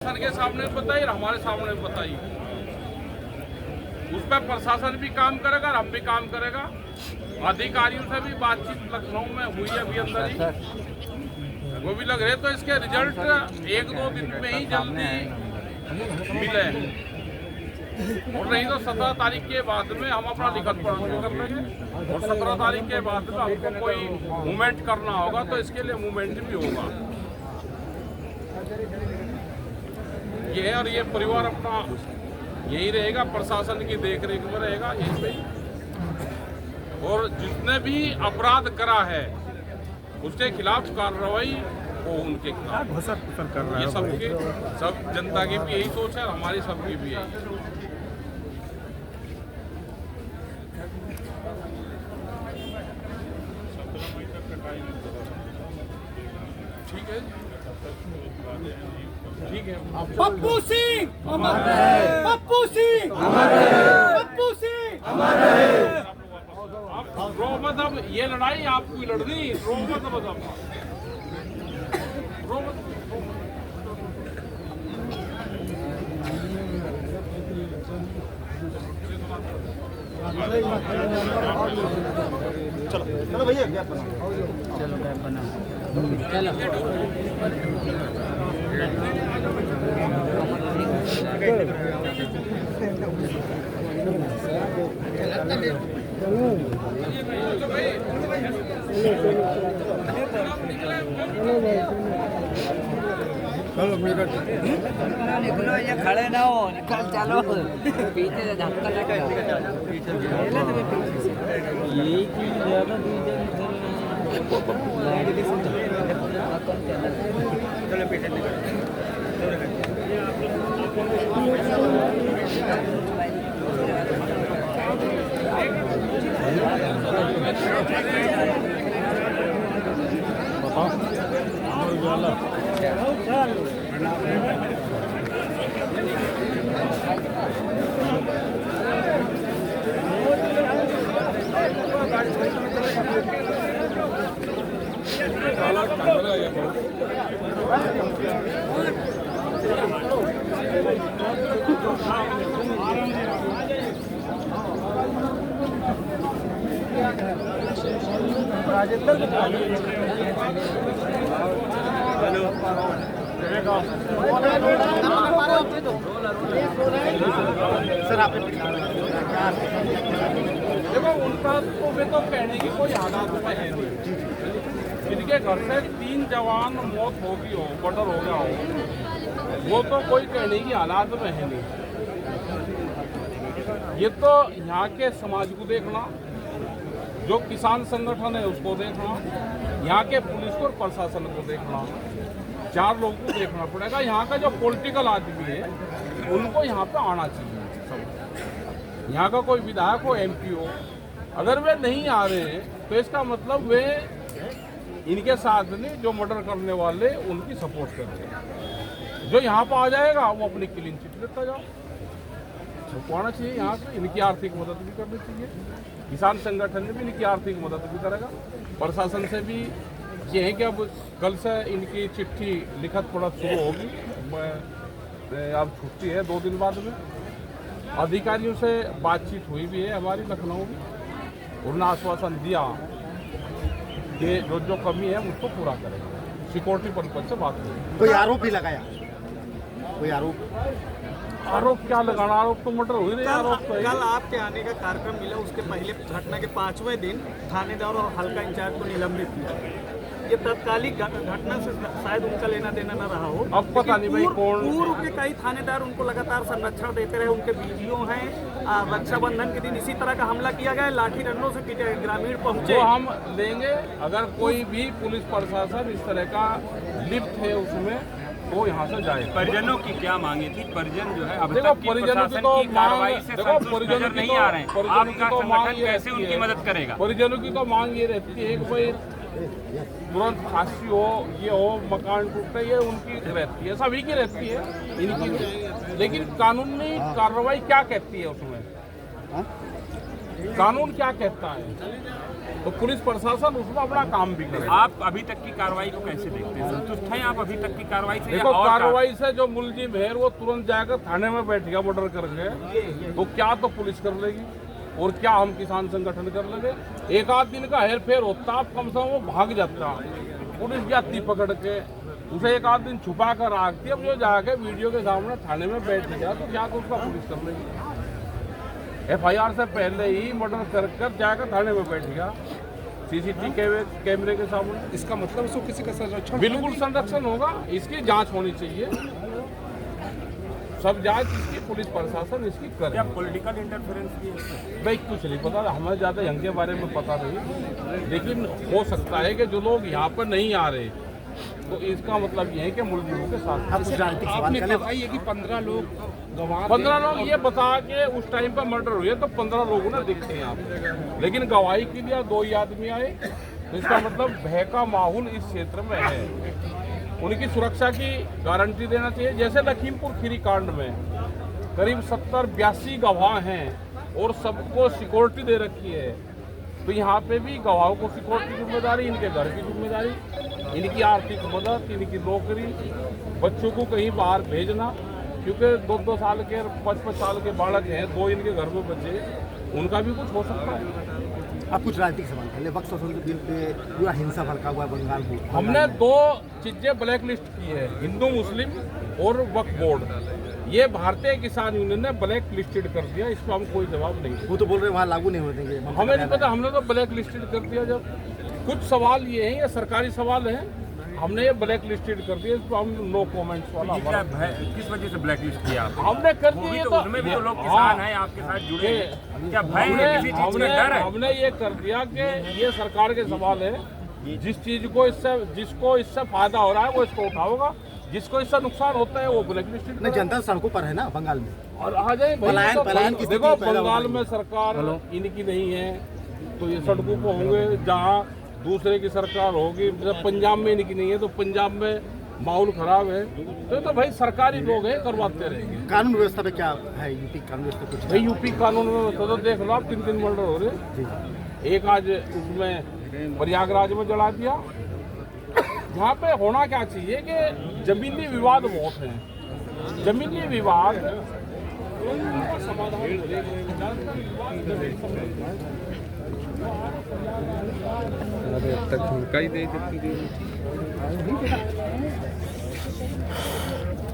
प्रशासन के सामने बताई और हमारे सामने बताई। उस पर प्रशासन भी काम करेगा और हम भी काम करेगा। अधिकारियों से भी बातचीत लखनऊ में हुई है अभी अंदर ही, वो भी लग रहे तो इसके रिजल्ट 1-2 दिन में ही जल्दी मिले, और नहीं तो 17 तारीख के बाद में हम अपना लिखत पढ़त कर लेंगे, और 17 तारीख के बाद में हमको कोई मूवमेंट करना होगा तो इसके लिए मूवमेंट भी होगा। ये है, और ये परिवार अपना यही रहेगा, प्रशासन की देखरेख में रहेगा यहीं पे। और जिसने भी अपराध करा है उसके खिलाफ कार्रवाई वो उनके खिलाफ कर रहा है। ये सबकी सब जनता की भी यही सोच है, हमारी सबकी भी यही। ठीक है, ठीक है। पप्पू सिंह अमर रहे, पप्पू सिंह अमर रहे, पप्पू सिंह अमर रहे। आप रो मत, अब ये लड़ाई आपको लड़नी, रो मत अब, रो मत। चलो चलो भैया, गैप बना, चलो गैप बना, चलो निकलो, ये खड़े ना हो, निकल चलो, पीछे से धक्का लग गया। यही चीज ज्यादा चलो पीछे सर आप देखो, उनका तो वे तो कहने की कोई हालात में है नहीं। इनके घर से 3 जवान मौत होगी हो, मर्डर हो गया हो, वो तो कोई कहने की हालात में है नहीं। ये तो यहाँ के समाज को देखना, जो किसान संगठन है उसको देखना, यहाँ के पुलिस को और प्रशासन को देखना, 4 लोगों को देखना पड़ेगा। यहाँ का जो पॉलिटिकल आदमी है उनको यहाँ पे आना चाहिए सब। यहाँ का कोई विधायक हो, MP हो, अगर वे नहीं आ रहे हैं तो इसका मतलब वे इनके साथ नहीं, जो मर्डर करने वाले उनकी सपोर्ट कर रहे हैं। जो यहाँ पर आ जाएगा वो अपनी क्लीन चिट लेता जाओ, सबको आना चाहिए यहाँ पे। इनकी आर्थिक मदद भी करनी चाहिए, किसान संगठन ने भी इनकी आर्थिक मदद भी करेगा। प्रशासन से भी ये है कि अब कल से इनकी चिट्ठी लिखत पढ़त शुरू होगी, अब छुट्टी है 2 दिन बाद में। अधिकारियों से बातचीत हुई भी है हमारी लखनऊ में, उन्होंने आश्वासन दिया कि जो कमी है उसको पूरा करेंगे, सिक्योरिटी पर्पज से बात करेंगे। कोई आरोप भी लगाया, कोई आरोप क्या लगाना, आरोप तो मर्डर हुई नहीं। आरोप तो कल आपके आने का कार्यक्रम मिला, उसके पहले घटना के 5वें दिन थानेदार और हल्का इंचार्ज को निलंबित किया। ये तत्कालिक घटना से शायद उनका लेना देना न रहा हो, अब पता नहीं भाई कौन। पूर्व के कई थानेदार उनको लगातार संरक्षण देते रहे, उनके वीडियो हैं। रक्षाबंधन के दिन इसी तरह का हमला किया गया, लाठी डंडों से पीटे, ग्रामीण पहुंचे। तो हम लेंगे, अगर कोई भी पुलिस प्रशासन इस तरह का लिप्त है उसमें वो यहाँ से जाए। परिजनों की क्या मांगे थी? परिजन जो है अब देखो, तक की परिजनों की प्रशासन तो की कार्रवाई से देखो, संतुष्ट परिजनों नजर की नहीं तो- आ रहे हैं। परिजनों की आपका तो मांग संगठन ये कैसे रहती उनकी है, मदद करेगा? परिजनों की तो मांग ये रहती है कि भाई तुरंत फांसी हो, ये हो, मकान टूटे, ये उनकी रहती है, सभी की रहती है, इनकी नहीं। लेकिन कानूनी कार्रवाई क्या कहती है उसमें? कानून क्या कहता है? तो पुलिस प्रशासन उसमें अपना काम भी करे। आप अभी तक की कार्रवाई को कैसे देखते हैं? संतुष्ट हैं आप अभी तक की कार्रवाई से? देखो, कार्रवाई से जो मुलजिम है वो तुरंत जाकर थाने में बैठ गया मर्डर करके, तो क्या तो पुलिस कर लेगी और क्या हम किसान संगठन कर लेंगे। एक आध दिन का हेर फेर होता, आप कम से कम वो भाग जाता, पुलिस जाती पकड़ के, उसे एक आध दिन छुपा कर रखती। अब जो जाके वीडियो के सामने थाने में बैठ गया तो क्या तो उसका पुलिस कर लेगी। FIR से पहले ही मर्डर कर जाकर थाने में बैठ गया CCTV कैमरे के सामने। इसका मतलब उसको किसी का संरक्षण बिल्कुल संरक्षण होगा, इसकी जांच होनी चाहिए, सब जांच इसकी पुलिस प्रशासन इसकी क्या करे। पॉलिटिकल इंटरफेरेंस भी है? भाई कुछ नहीं पता, हमें ज़्यादा यहाँ के बारे में पता नहीं, लेकिन हो सकता है कि जो लोग यहाँ पर नहीं आ रहे तो इसका मतलब ये है कि मुलजिमों के साथ। आपने बताई है कि 15 लोग गवाह 15 लोग ये बता के उस टाइम पर मर्डर हुए तो 15 लोगों ने दिखते हैं आप, लेकिन गवाही के लिए 2 ही आदमी आए, तो इसका मतलब भय का माहौल इस क्षेत्र में है। उनकी सुरक्षा की गारंटी देना चाहिए। जैसे लखीमपुर खीरी कांड में करीब 70-82 गवाह हैं और सबको सिक्योरिटी दे रखी है, तो यहाँ पे भी गवाहों को सिक्योरिटी की जिम्मेदारी, इनके घर की जिम्मेदारी, इनकी आर्थिक मदद, इनकी नौकरी, बच्चों को कहीं बाहर भेजना, क्योंकि 2-2 साल के 5-5 साल के बालक हैं, 2 इनके घर में बच्चे, उनका भी कुछ हो सकता है। अब कुछ राजनीतिक सवाल पहले वक्त संशोधन बिल पे पूरा हिंसा भड़का हुआ है बंगाल में। हमने 2 चीजें ब्लैक लिस्ट की है, हिंदू मुस्लिम और वक्फ बोर्ड। ये भारतीय किसान यूनियन ने ब्लैक लिस्टेड कर दिया, इसको हम कोई जवाब नहीं। वो तो बोल रहे हैं वहाँ लागू नहीं होने देंगे। हमें नहीं पता, हमने तो ब्लैक लिस्टेड कर दिया। जब कुछ सवाल ये हैं, ये सरकारी सवाल हैं, हमने ये ब्लैक लिस्टेड कर दिया, इसको हम नो कमेंट्स वाला। ये क्या किस वजह से ब्लैक लिस्ट किया आपने? हमने कर वो भी दिया तो उसमें भी तो लोग किसान हैं आपके साथ जुड़े हैं। क्या भय है, किसी चीज का डर है? हमने ये कर दिया कि ये सरकार के सवाल है, जिस चीज को जिसको इससे फायदा हो रहा है वो इसको उठाओगा, जिसको इससे नुकसान होता है वो ब्लैक लिस्टेड। नहीं, जनता सड़कों पर है ना बंगाल में, और आ जाए पलायन की देखो, स्थिति पैदा हो बंगाल रही में है। सरकार इनकी नहीं है तो ये सड़कों पर होंगे, जहाँ दूसरे की सरकार होगी। जब पंजाब में इनकी नहीं है तो पंजाब में माहौल खराब है, तो ये तो भाई सरकारी लोग हैं, करवाते रहेंगे। कानून व्यवस्था पे क्या है यूपी कानून व्यवस्था कुछ? भाई यूपी कानून व्यवस्था तो देख लो आप, 3 मर्डर हो रहे। एक आज उसमें प्रयागराज में जला दिया। यहाँ पे होना क्या चाहिए कि जमीनी विवाद बहुत हैं, जमीनी विवाद समाधान अब तक धमकाई दे